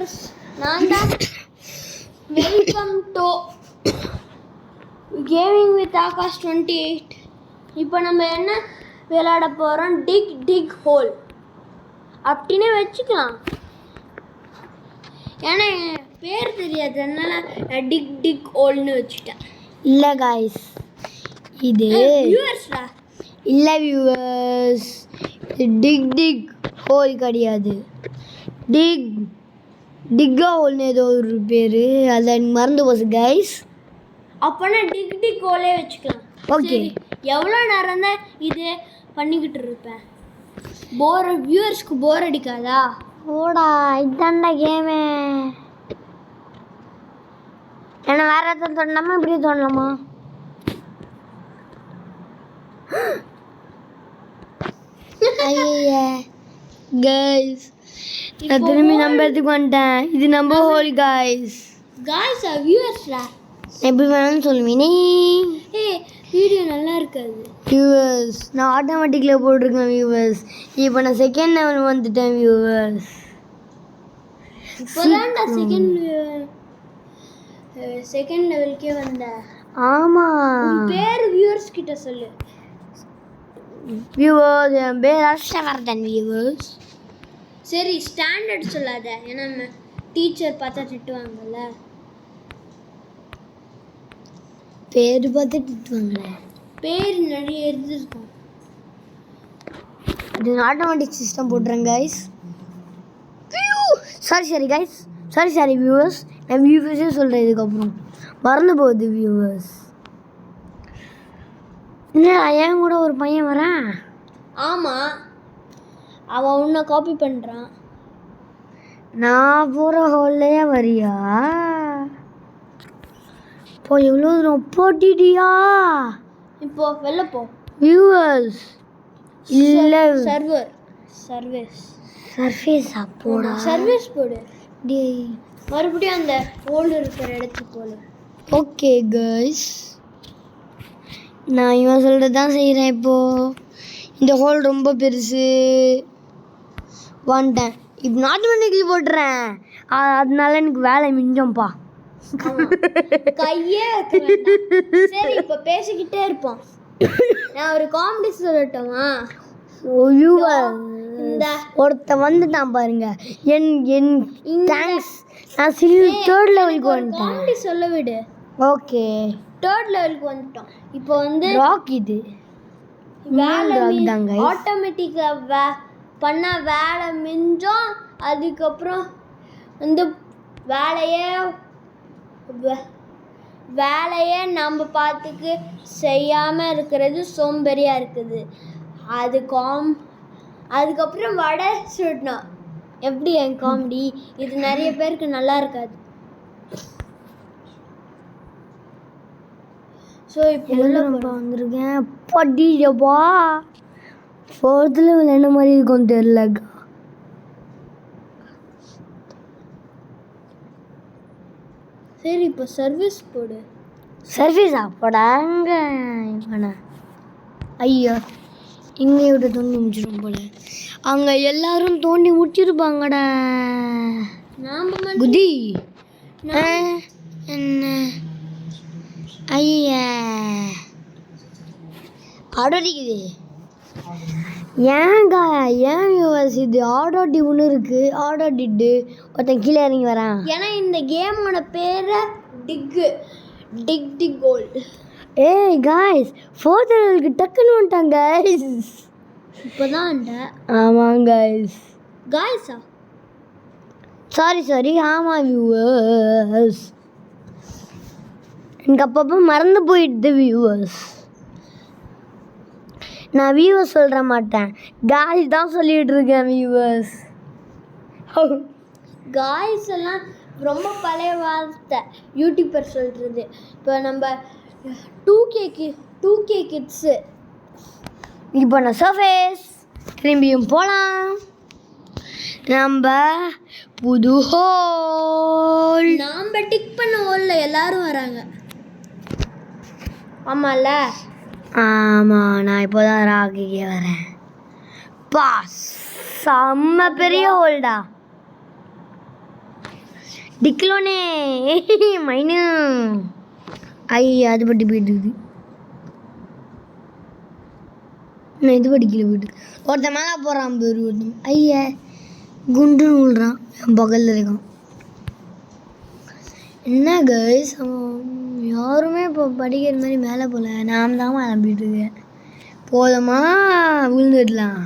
Viewers, நான் தான். Welcome to gaming with Akash 28. இப்போ நம்ம என்ன விளையாட போகிறோம்? டிக் ஹோல் அப்படின்னே வச்சுக்கலாம். ஏன்னா என் பேர் தெரியாது, அதனால நான் டிக் ஹோல்னு வச்சுட்டேன். இல்லை காய்ஸ், இது வியூவர்ஸ்டா. இல்லை வியூவர்ஸ், இது டிக் ஹோல் கிடையாது. டிக்கா ஹோல்னு ஏதோ ஒரு பேர், அதை எனக்கு மறந்து போச்சு கைஸ். அப்போனா டிக் ஹோலே வச்சுக்கலாம். ஓகே. எவ்வளோ நேரம் தான் இது பண்ணிக்கிட்டு இருப்பேன்? வியூவர்ஸ்க்கு போர் அடிக்காதா? ஓடா, இதாண்டா கேமு. என்ன வேற எதாவது தோணலாமா, இப்படி தோணலாமா? ஐய கைஸ், நான் திரும்பி நம்பறதுக்கு வந்துட்டேன். இது நம்ம ஹோல் கைஸ். காய்ஸ் வியூவர்ஸ்டா, எப்படி வேணும்னு சொல்லுவீனே. வீடியோ நல்லா இருக்காது வியூவர்ஸ். நான் ஆட்டோமேட்டிக்கில் போட்டிருக்கேன் வியூவர்ஸ். இப்போ நான் செகண்ட் லெவல் வந்துட்டேன் வியூவர்ஸ். இப்போதான்டா செகண்ட் லெவலுக்கே வந்த. ஆமாம் பேர் வியூவர்ஸ் கிட்ட சொல்லு. வியூவர்ஸ், என் பேர் ஹர்ஷவர்தன் வியூவர்ஸ். சரி, ஸ்டாண்டர்ட் சொல்லாத, ஏன்னா டீச்சர் பார்த்தா திட்டுவாங்கல்ல. பேர் பார்த்து திட்டுவாங்களே. பேர் நிறைய இருந்திருக்கும். இது ஆட்டோமேட்டிக் சிஸ்டம் போட்டுறேன் guys. Sorry guys, sorry viewers. நான் வியூவர்ஸே சொல்கிறேன், இதுக்கப்புறம் மறந்து போகுது வியூவர்ஸ். என்ன என் கூட ஒரு பையன் வரான். ஆமாம், அவன் உன்னை காப்பி பண்ணுறான். நான் போகிற ஹோல்லையே வரியா? இப்போ எவ்வளோ தூரம் போட்டிட்டியா? இப்போ வெளில போ வியூவர்ஸ். இல்லை சர்ஃபேஸா போடா, சர்வீஸ் போடு. டேய் மறுபடியும் அந்த ஹோல் இருக்கிற இடத்துக்கு போடு. ஓகே கைஸ், நான் இவன் சொல்கிறது தான் செய்கிறேன். இப்போது இந்த ஹோல் ரொம்ப பெருசு வந்துட்டேன். இப்போ ஆட்டோமேட்டிக்லி போட்டுறேன், அதனால எனக்கு வேலை மிஞ்சம்பா. கையே வைக்க வேண்டாம். சரி, இப்போ பேசிக்கிட்டே இருப்போம். நான் ஒரு காமெடி சொல்லட்டுமா? இந்த ஒருத்தன் வந்துட்டான் பாருங்க. என் தேங்க்ஸ். நான் தேர்ட் லெவலுக்கு வந்துட்டேன். காமெடி சொல்ல விடு. ஓகே, தேர்ட் லெவலுக்கு வந்துட்டோம். இப்போ வந்து ராக் இது வேலை தாங்க. ஆட்டோமேட்டிக்காக பண்ண வேலை மிஞ்சம். அதுக்கப்புறம் வந்து வேலையே நம்ம பார்த்துக்கு செய்யாமல் இருக்கிறது சோம்பேறியாக இருக்குது. அதுக்கப்புறம் வடை சுடணும். எப்படி என் காமெடி? இது நிறைய பேருக்கு நல்லா இருக்காது. ஸோ இப்போ வந்திருக்கேன். படிப்பா ஃபோர்த் லெவல் என்ன மாதிரி இருக்கும் தெரியலக்கா. சரி, இப்போ சர்வீஸ் போடு. சர்வீஸா போடாங்க. ஐயோ, இங்கே விட்டு தோண்டி முடிச்சிடும் போல. அங்கே எல்லாரும் தோண்டி முடிச்சிருப்பாங்கடா. நாம குதி என்ன ஐயா ஆடோடிக்குது. ஏங்கா ஏன் வியூவர்ஸ், இது ஆடோடி ஒன்று இருக்குது. ஆடோடிட்டு ஒருத்தன் கீழே இறங்கி வரான். ஏன்னா இந்த கேமோட பேரை டிக் கோல். ஏய் காய்ஸ், ஃபோர்த் லெவலுக்கு டக்குன்னு வந்துட்டாங்க கைஸ். இப்போதான். ஆமாம் கைஸ். காய்ஸா? சாரி ஆமாம் வியூவர்ஸ், எனக்கு அப்பப்போ மறந்து போயிடுது வியூவர்ஸ். நான் வியூவர்ஸ் சொல்கிற மாட்டேன், காய்ஸ் தான் சொல்லிகிட்டு இருக்கேன் வியூவர்ஸ். காய்ஸ் எல்லாம் ரொம்ப பழைய வார்த்தை, யூடியூபர் சொல்கிறது. இப்போ நம்ம 2K கிட்ஸு. இப்போ நான் சர்ஃபேஸ் திரும்பியும் போகலாம். நம்ம புது ஹோல். நாம் டிக் பண்ண ஹோலில் எல்லாரும் வராங்க. ஆமாம்ல? ஆமாம், நான் இப்போ தான் ராக்கிக்கே வரேன். செம்ம பெரிய ஹோல்டா. டிக்கிலோனே மைனு ஐயா அது பட்டி போயிட்டு இருக்குது. நான் இது படிக்கல போயிட்டு ஒருத்தன் மேலே போகிறான் பேர் ஒருத்தன் ஐயா குண்டுன்னு விழுறான் என் பக்கத்தில் இருக்கான். என்ன கைஸ் யாருமே இப்போ படிக்கிற மாதிரி மேலே போகல, நான் தான் கிளம்பிட்டு இருக்கேன். போதுமா விழுந்துடலாம்.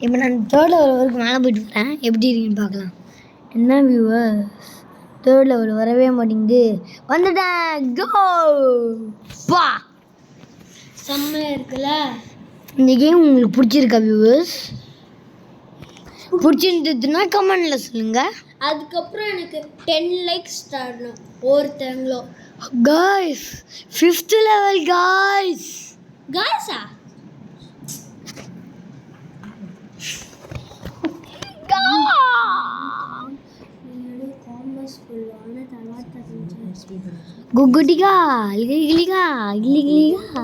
இப்போ நான் 3rd லெவல் வரைக்கும் மேலே போயிட்டு வரேன், எப்படி இருக்குன்னு பார்க்கலாம். என்ன வியூவர்ஸ் 3rd லெவல் வரவே மாட்டேங்குது. வந்துட்டேன் கோ பா. செம்மையாக இருக்குல்ல. இந்த கேம் உங்களுக்கு பிடிச்சிருக்கா வியூவர்ஸ்? பிடிச்சிருந்ததுன்னா கமெண்டில் சொல்லுங்கள். அதுக்கப்புறம் எனக்கு 10 லைக்ஸ் தரணும் ஒருத்தங்களும். Guys 5th level guys. காய்ஸா குக்குட்டிகா கிளிகா கிளிகா.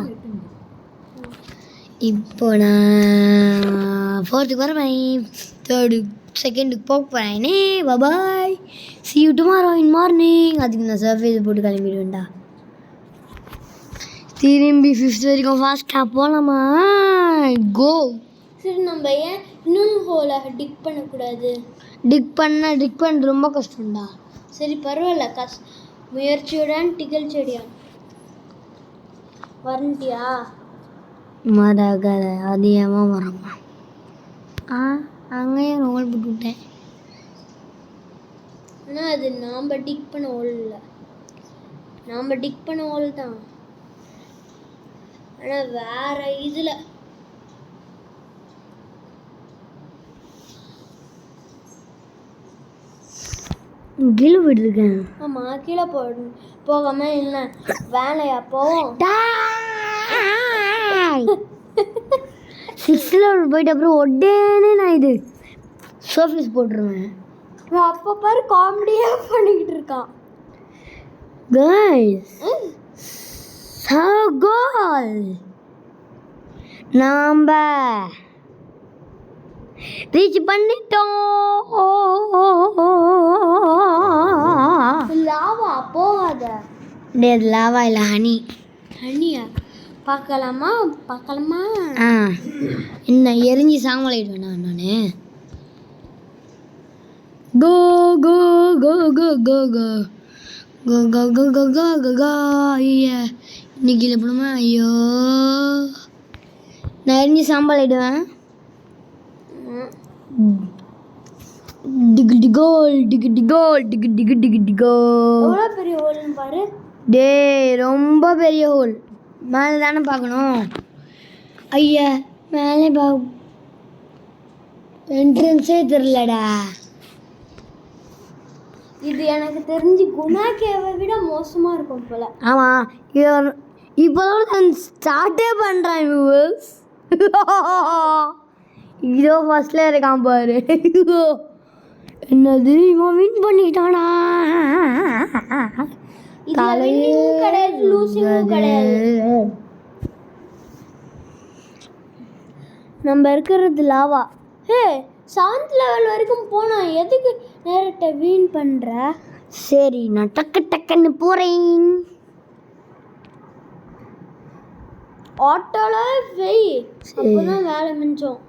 இப்போ நான் 4th வரேன், 3rd 2nd போக போகிறேனே. பாய், see you tomorrow in morning. அதுக்கு நான் சர்ஃபேஸ் போட்டு கிளம்பிடுவேன்டா. திரும்பி 5th வரைக்கும் ஃபாஸ்ட்டாக போகலாமா? கோ. சரி, நம்ம ஏன் இன்னொன்று ஹோலை டிக் பண்ணக்கூடாது? டிக் பண்ண ரொம்ப கஷ்டம்டா. சரி பரவாயில்ல, முயற்சியுடன் டிகல் செடியா வரண்டியா மரகத அதிகமாக வரமா. அங்கேயும் ரோல் போட்டு விட்டேன். ஆனால் அது நாம் டிக் பண்ண ஹோல் இல்லை, நாம் டிக் பண்ண ஹோல் தான். ஆனால் வேற இதில் கீழே போயிட்டுருக்கேன். ஆமாம், கீழே போகாமல் என்ன வேலையா போவோம். 6th லெவல் போயிட்டு அப்புறம் உடனே நான் இது சர்ஃபேஸ் போட்டுருவேன். அப்போ பாரு காமெடியாக பண்ணிக்கிட்டு இருக்கான். கைஸ் கோல் நாம் ரீச் பண்ணிட்டோம். லாவா போகாத. லாவா இல்லை ஹனி. ஹனியா பார்க்கலாமா? என்ன எரிஞ்சு சாம்பலாயிடுவேன் நான். கோ கோ கோ கோ கோ கோ கோ கோ கோ கோ கோ கோ கோ. ஐயா இன்னைக்கு இல்லை போடுமா? ஐயோ நான் எரிஞ்சு சாம்பலாயிடுவேன். டிகு டிகோல் டிகு டிகோல் டிகு டிகு டிகு டிகோ. எவ்வளோ பெரிய ஹோல்னு பாரு. டே ரொம்ப பெரிய ஹோல். மேலே தானே பார்க்கணும். ஐயா மேலே என்ட்ரன்ஸே தெரிலடா. இது எனக்கு தெரிஞ்சு குணா கேவை விட மோசமாக இருக்கும் போல. ஆமாம், இப்போதான் நான் ஸ்டார்ட்டே பண்ணுறேன் வியூவர்ஸ். இதோ ஃபர்ஸ்ட்ல இருக்கான் பாரு. என்னது இவன் வின் பண்ணிட்டானா? கிடையாது, லூசிங்கும் கிடையாது. நம்ம இருக்கிறது லாவா. 7th லெவல் வரைக்கும் போனோம், எதுக்கு நேரத்தை வீண் பண்ணுற? சரி நான் டக்குன்னு போகிறேன். ஆட்டோவில் வெய், அப்போதான் வேலை மிஞ்சோம்.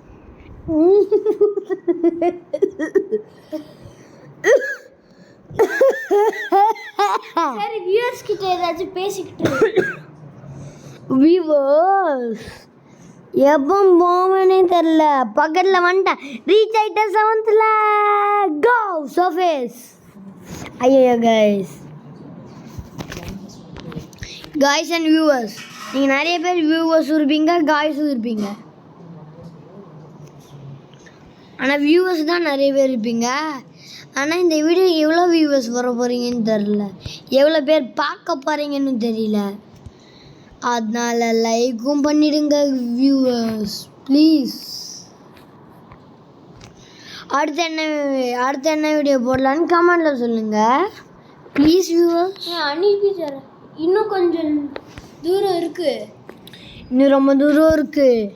சரி, வியூவர்ஸ் கிட்ட ஏதாச்சும் பேசிக்கிட்டு. வியூவர்ஸ் எப்போ போவேனே தெரில, பக்கத்தில் வந்துட்டேன். ரீச் ஆகிட்டேன் 7th கோ சர்ஃபேஸ். ஐயோ காய்ஸ் அண்ட் வியூவர்ஸ், நீங்கள் நிறைய பேர் வியூவர்ஸும் இருப்பீங்க, காய்ஸும் இருப்பீங்க. ஆனால் வியூவர்ஸ் தான் நிறைய பேர் இருப்பீங்க. ஆனால் இந்த வீடியோ எவ்வளோ வியூவர்ஸ் வர போகிறீங்கன்னு தெரில, எவ்வளோ பேர் பார்க்க போகிறீங்கன்னு தெரியல. அதனால் லைக்கும் பண்ணிடுங்க வியூவர்ஸ் ப்ளீஸ். அடுத்து என்ன வீடியோ போடலான்னு கமெண்டில் சொல்லுங்கள் ப்ளீஸ் வியூவர்ஸ். அன்னைக்கு இன்னும் கொஞ்சம் தூரம் இருக்குது. இன்னும் ரொம்ப தூரம் இருக்குது.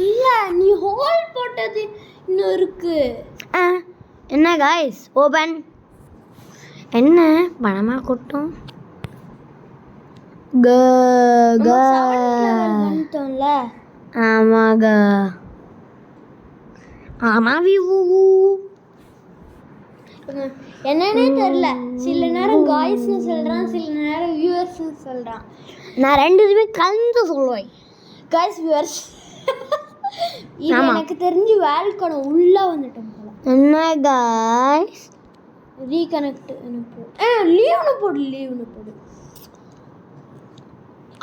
இல்லை, நீ ஹோல் போட்டது இன்னும் இருக்குது. என்ன காய்ஸ் ஓப்பன் என்ன பணமாக கொட்டும் வந்துட்டோம்ல. ஆமாங்க ஆமாம் என்னன்னே தெரியல, சில நேரம் காய்ஸ்னு சொல்றான், சில நேரம் வியூவர்ஸ்னு சொல்றான். நான் ரெண்டுமே கலந்து சொல்லுவேன். காய்ஸ் வியூவர்ஸ், இது எனக்கு தெரிஞ்சு வேல்கணும் உள்ள வந்துட்டோம் போல. என்ன காய்ஸ் ரீகனெக்ட் லீவ்னு போடு.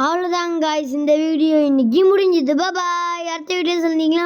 அவ்வளோதான் காய்ஸ், இந்த வீடியோ இன்னைக்கு முடிஞ்சது. பாய். அடுத்த வீடியோ சொன்னீங்களா?